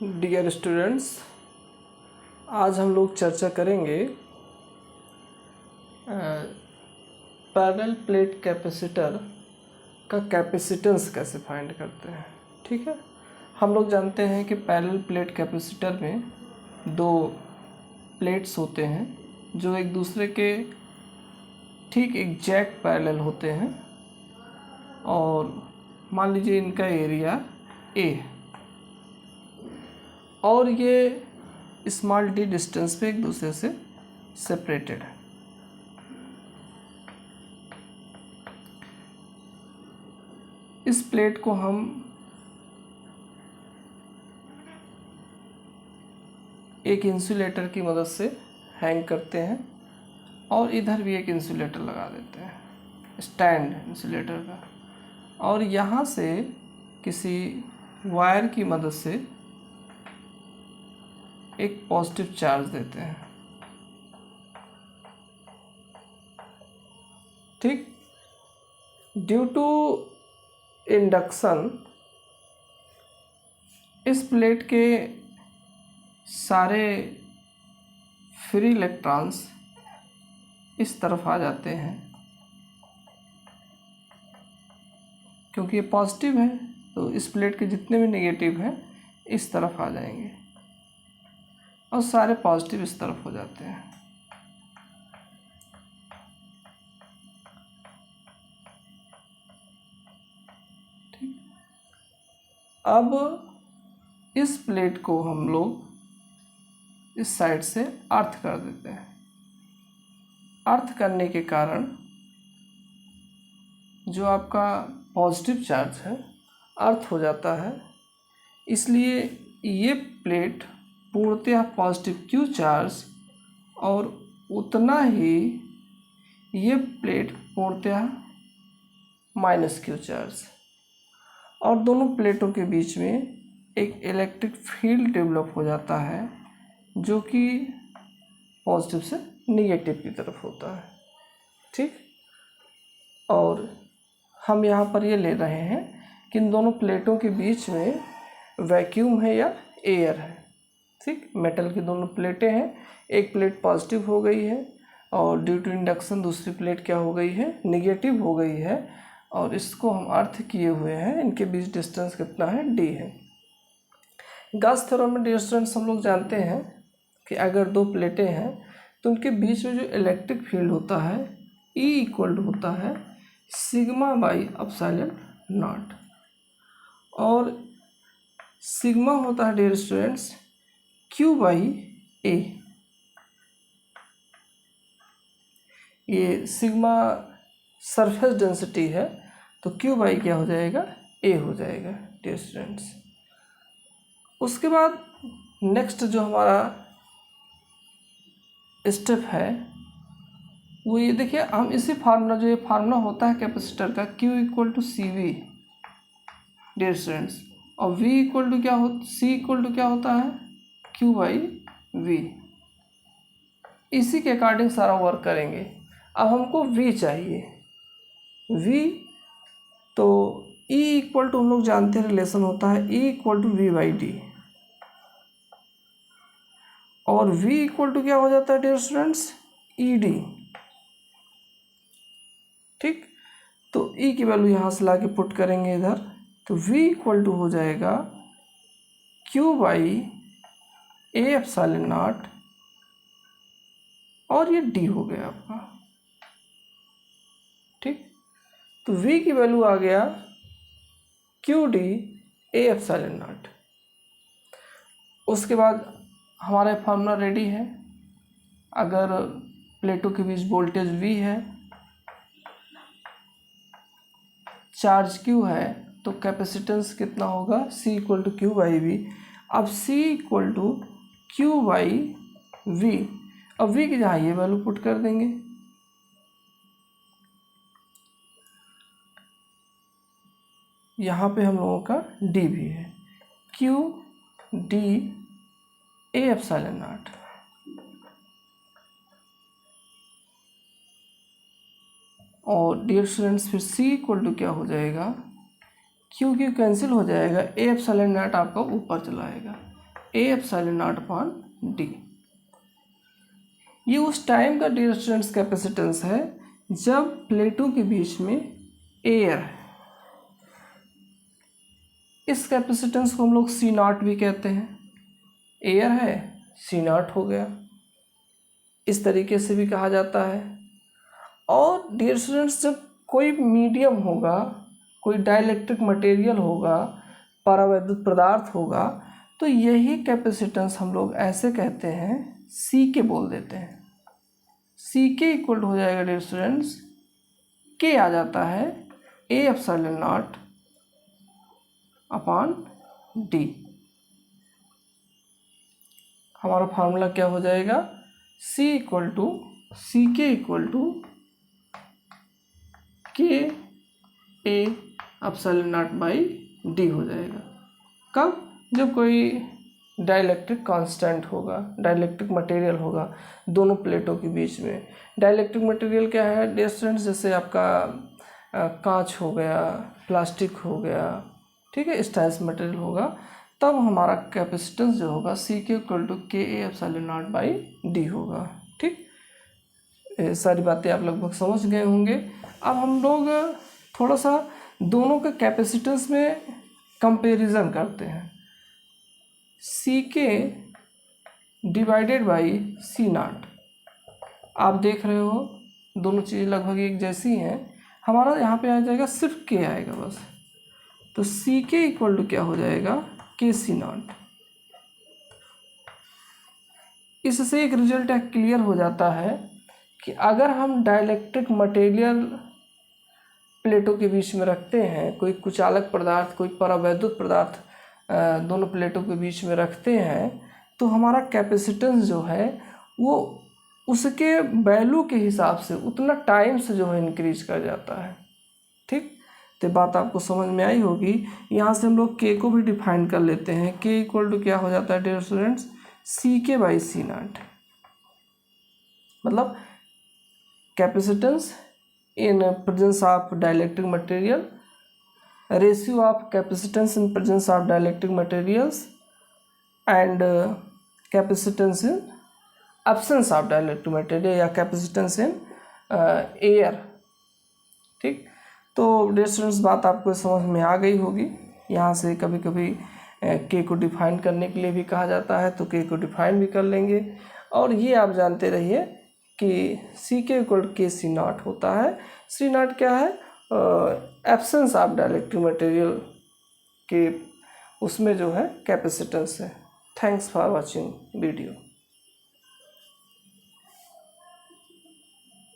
Dear students, आज हम लोग चर्चा करेंगे पैरेलल प्लेट कैपेसिटर का कैपेसिटेंस कैसे फाइंड करते हैं। ठीक है, हम लोग जानते हैं कि पैरेलल प्लेट कैपेसिटर में दो प्लेट्स होते हैं जो एक दूसरे के ठीक एग्जैक्ट पैरेलल होते हैं और मान लीजिए इनका एरिया ए और ये स्मॉल डी डिस्टेंस पे एक दूसरे से सेपरेटेड है। इस प्लेट को हम एक इंसुलेटर की मदद से हैंग करते हैं और इधर भी एक इंसुलेटर लगा देते हैं, स्टैंड इंसुलेटर का, और यहाँ से किसी वायर की मदद से एक पॉजिटिव चार्ज देते हैं। ठीक, ड्यू टू इंडक्शन इस प्लेट के सारे फ्री इलेक्ट्रॉन्स इस तरफ आ जाते हैं, क्योंकि ये पॉजिटिव है तो इस प्लेट के जितने भी नेगेटिव हैं इस तरफ आ जाएंगे और सारे पॉजिटिव इस तरफ हो जाते हैं। ठीक, अब इस प्लेट को हम लोग इस साइड से अर्थ कर देते हैं। अर्थ करने के कारण जो आपका पॉजिटिव चार्ज है अर्थ हो जाता है, इसलिए ये प्लेट पूर्णतः पॉजिटिव क्यू चार्ज और उतना ही ये प्लेट पूर्णतः माइनस क्यू चार्ज, और दोनों प्लेटों के बीच में एक इलेक्ट्रिक फील्ड डेवलप हो जाता है जो कि पॉजिटिव से निगेटिव की तरफ होता है। ठीक, और हम यहाँ पर ये ले रहे हैं कि इन दोनों प्लेटों के बीच में वैक्यूम है या एयर है। ठीक, मेटल की दोनों प्लेटें हैं, एक प्लेट पॉजिटिव हो गई है और ड्यू टू इंडक्शन दूसरी प्लेट क्या हो गई है, निगेटिव हो गई है, और इसको हम अर्थ किए हुए हैं। इनके बीच डिस्टेंस कितना है, डी है। गॉस थ्योरम में डियर स्टूडेंट्स हम लोग जानते हैं कि अगर दो प्लेटें हैं तो उनके बीच में जो इलेक्ट्रिक फील्ड होता है E इक्वल होता है सिग्मा बाई एप्सिलॉन नॉट, और सिग्मा होता है डियर स्टूडेंट्स Q बाई ए। ये सिग्मा सरफेस डेंसिटी है तो Q बाई क्या हो जाएगा, A हो जाएगा डियर स्टूडेंट्स। उसके बाद नेक्स्ट जो हमारा स्टेप है वो ये देखिए, हम इसी फार्मूला, जो ये फार्मूला होता है कैपेसिटर का, Q equal to C V dear students, और V इक्वल टू क्या हो, C इक्वल टू क्या होता है, Q बाई V। इसी के अकॉर्डिंग सारा वर्क करेंगे। अब हमको V चाहिए, V तो E इक्वल टू हम लोग जानते हैं रिलेशन होता है E equal to V by D, और V इक्वल टू क्या हो जाता है डियर स्टूडेंट्स, ई डी। ठीक, तो E की वैल्यू यहाँ से ला के पुट करेंगे इधर, तो V इक्वल टू हो जाएगा Q by A epsilon not, और ये D हो गया आपका। ठीक, तो V की वैल्यू आ गया Q D A epsilon naught. उसके बाद हमारा फार्मूला रेडी है। अगर प्लेटों के बीच वोल्टेज V है, चार्ज Q है, तो कैपेसिटेंस कितना होगा, C equal to Q by V. अब C equal to Q by V, अब V की जहाँ ये वैल्यू पुट कर देंगे, यहाँ पे हम लोगों का D भी है, Q D A epsilon not. और डियर स्टूडेंट्स फिर C इक्वल टू क्या हो जाएगा, क्यू कैंसिल हो जाएगा, ए एप्सिलॉन नॉट आपका ऊपर चला आएगा, ए एप्सिलॉन नॉट अपॉन डी। ये उस टाइम का डियर स्टूडेंट्स कैपेसिटेंस है जब प्लेटों के बीच में एयर है। इस कैपेसिटेंस को हम लोग सी नॉट भी कहते हैं। एयर है, सी नॉट हो गया, इस तरीके से भी कहा जाता है। और डियर स्टूडेंट्स, जब कोई मीडियम होगा, कोई डाइलेक्ट्रिक मटेरियल होगा, परावैद्युत पदार्थ होगा, तो यही कैपेसिटेंस हम लोग ऐसे कहते हैं, सी के बोल देते हैं। सी के इक्वल हो जाएगा डियर स्टूडेंट्स, के आ जाता है ए एप्सिलॉन नॉट अपॉन डी। हमारा फार्मूला क्या हो जाएगा, सी के इक्वल टू के ए एप्सिलॉन नॉट बाई डी हो जाएगा। कब? जब कोई डाइलेक्ट्रिक कांस्टेंट होगा, डाइलेक्ट्रिक मटेरियल होगा दोनों प्लेटों के बीच में। डाइलेक्ट्रिक मटेरियल क्या है डियर स्टूडेंट्स? जैसे आपका कांच हो गया, प्लास्टिक हो गया, ठीक है, इस टाइप से मटेरियल होगा, तब हमारा कैपेसिटेंस जो होगा सी के इक्वल टू के ए एप्सिलॉन नॉट बाई डी होगा। ठीक, ये सारी बातें आप लगभग समझ गए होंगे। अब हम लोग थोड़ा सा दोनों के कैपेसिटेंस में कंपैरिजन करते हैं। सी के डिवाइडेड बाई सी नॉट, आप देख रहे हो दोनों चीज़ लगभग एक जैसी हैं। हमारा यहाँ पे आ जाएगा सिर्फ के आएगा बस, तो सी के इक्वल टू क्या हो जाएगा, के सी नॉट। इससे एक रिजल्ट क्लियर हो जाता है कि अगर हम डाइलेक्ट्रिक मटेरियल प्लेटों के बीच में रखते हैं, कोई कुचालक पदार्थ, कोई परावैद्युत पदार्थ दोनों प्लेटों के बीच में रखते हैं, तो हमारा कैपेसिटेंस जो है वो उसके वैल्यू के हिसाब से उतना टाइम से जो है इंक्रीज कर जाता है। ठीक, तो बात आपको समझ में आई होगी। यहाँ से हम लोग के को भी डिफाइन कर लेते हैं। के इक्वल टू क्या हो जाता है डियर स्टूडेंट्स, सी के बाई सी नॉट, मतलब capacitance in presence of dielectric material, ratio of capacitance in presence of dielectric materials, and capacitance in absence of dielectric material या capacitance in air। ठीक, तो dear students बात आपको समझ में आ गई होगी। यहाँ से कभी कभी के को डिफाइन करने के लिए भी कहा जाता है, तो के को डिफाइन भी कर लेंगे। और ये आप जानते रहिए कि सी के इक्वल के सी नॉट होता है। सी नॉट क्या है, एब्सेंस ऑफ डाइलेक्ट्रिक मटेरियल के उसमें जो है कैपेसिटेंस है। Thanks for watching video.